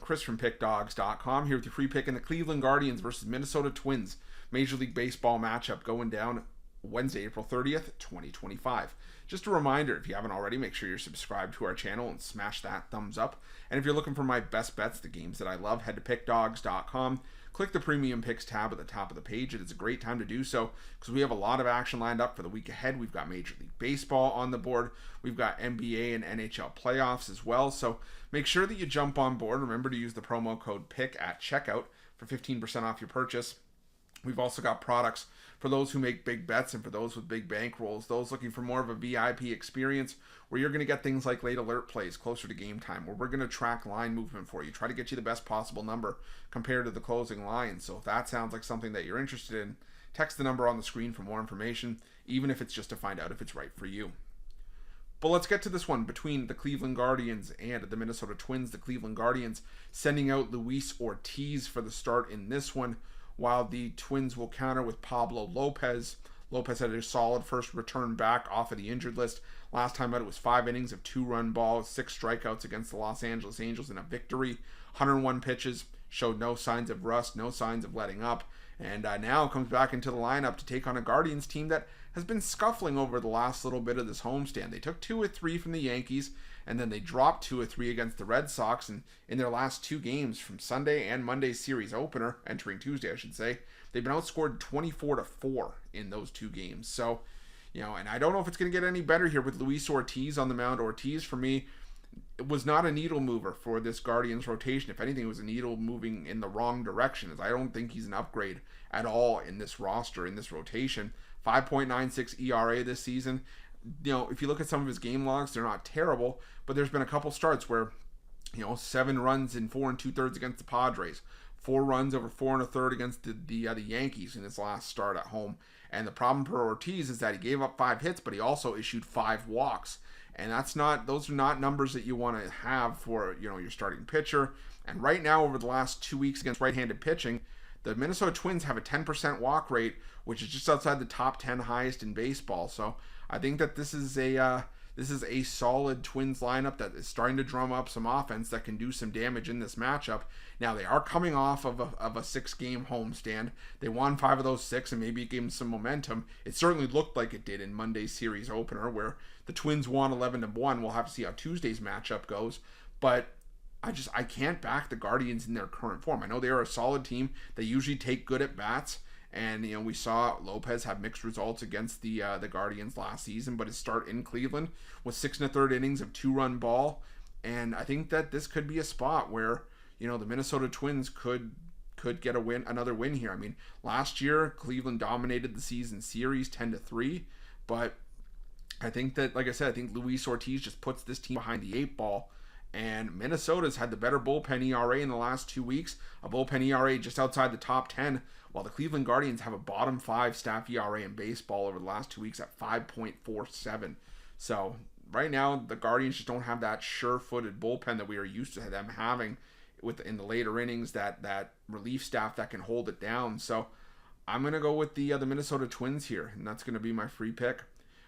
Chris from Pickdawgz.com here with your free pick in the Cleveland Guardians versus Minnesota Twins Major League Baseball matchup going down Wednesday, April 30th, 2025. Just a reminder, if you haven't already, make sure you're subscribed to our channel and smash that thumbs up. And if you're looking for my best bets, the games that I love, head to Pickdawgz.com. Click the Premium Picks tab at the top of the page. It is a great time to do so because we have a lot of action lined up for the week ahead. We've got Major League Baseball on the board. We've got NBA and NHL playoffs as well. So make sure that you jump on board. Remember to use the promo code PICK at checkout for 15% off your purchase. We've also got products for those who make big bets and for those with big bankrolls, those looking for more of a VIP experience where you're going to get things like late alert plays closer to game time, where we're going to track line movement for you, try to get you the best possible number compared to the closing line. So if that sounds like something that you're interested in, text the number on the screen for more information, even if it's just to find out if it's right for you. But let's get to this one between the Cleveland Guardians and the Minnesota Twins. The Cleveland Guardians sending out Luis Ortiz for the start in this one, while the Twins will counter with Pablo Lopez. Lopez had a solid first return back off of the injured list. Last time out, it was 5 innings of 2-run balls, 6 strikeouts against the Los Angeles Angels in a victory. 101 pitches, showed no signs of rust, no signs of letting up, and now comes back into the lineup to take on a Guardians team that has been scuffling over the last little bit of this homestand. They took 2 of 3 from the Yankees, and then they dropped 2 of 3 against the Red Sox. And in their last 2 games from Sunday and Monday's series opener, entering Tuesday, I should say, they've been outscored 24-4 in those 2 games. So, and I don't know if it's going to get any better here with Luis Ortiz on the mound. Ortiz, for me, was not a needle mover for this Guardians rotation. If anything, it was a needle moving in the wrong direction, as I don't think he's an upgrade at all in this roster, in this rotation. 5.96 ERA this season. If you look at some of his game logs, they're not terrible, but there's been a couple starts where, 7 runs in 4 2/3 against the Padres, 4 runs over 4 1/3 against the Yankees in his last start at home. And the problem for Ortiz is that he gave up 5 hits, but he also issued 5 walks. And those are not numbers that you want to have for, your starting pitcher. And right now, over the last 2 weeks against right-handed pitching, the Minnesota Twins have a 10% walk rate, which is just outside the top 10 highest in baseball. So I think that this is a solid Twins lineup that is starting to drum up some offense that can do some damage in this matchup. Now, they are coming off of a 6-game homestand. They won 5 of those 6, and maybe it gave them some momentum. It certainly looked like it did in Monday's series opener, where the Twins won 11-1. We'll have to see how Tuesday's matchup goes. But I can't back the Guardians in their current form. I know they are a solid team. They usually take good at bats. And, we saw Lopez have mixed results against the Guardians last season, but his start in Cleveland was 6 1/3 innings of 2-run ball. And I think that this could be a spot where, the Minnesota Twins could get another win here. I mean, last year, Cleveland dominated the season series 10-3, but I think that, like I said, I think Luis Ortiz just puts this team behind the 8 ball. And Minnesota's had the better bullpen ERA in the last 2 weeks, a bullpen ERA just outside the top 10, while the Cleveland Guardians have a bottom 5 staff ERA in baseball over the last 2 weeks at 5.47. So right now, the Guardians just don't have that sure-footed bullpen that we are used to them having in the later innings, that relief staff that can hold it down. So I'm going to go with the Minnesota Twins here, and that's going to be my free pick.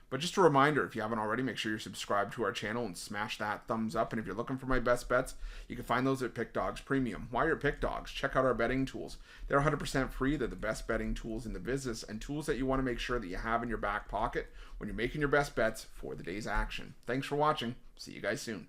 But just a reminder, if you haven't already, make sure you're subscribed to our channel and smash that thumbs up. And if you're looking for my best bets, you can find those at Pick Dawgz Premium. While you're at Pick Dawgz, check out our betting tools. They're 100% free. They're the best betting tools in the business, and tools that you want to make sure that you have in your back pocket when you're making your best bets for the day's action. Thanks for watching. See you guys soon.